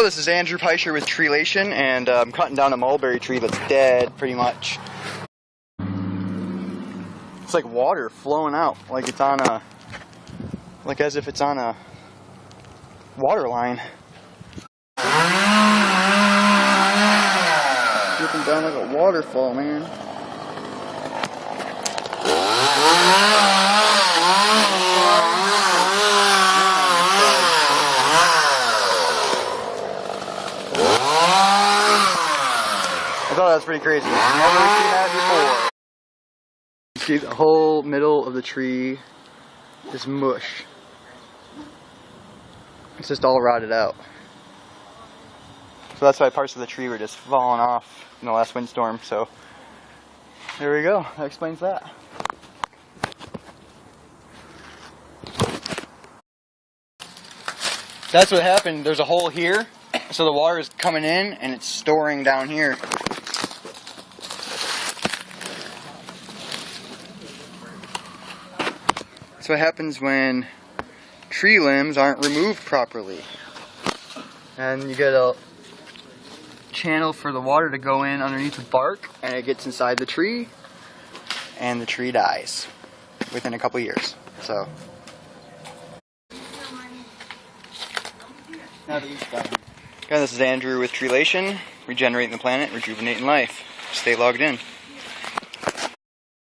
Hello, this is Andrew Peischer with Treelation, and I'm cutting down a mulberry tree that's dead, pretty much. It's like water flowing out, like it's on a, like as if it's on a water line. Dripping down like a waterfall, man. I thought that was pretty crazy. Never seen that before. You see the whole middle of the tree is mush. It's just all rotted out. So that's why parts of the tree were just falling off in the last windstorm. So there we go. That explains that. That's what happened. There's a hole here, so the water is coming in and it's storing down here. That's what happens when tree limbs aren't removed properly. And you get a channel for the water to go in underneath the bark, and it gets inside the tree, and the tree dies within a couple years. So. Again, this is Andrew with Treelation, regenerating the planet, rejuvenating life. Stay logged in.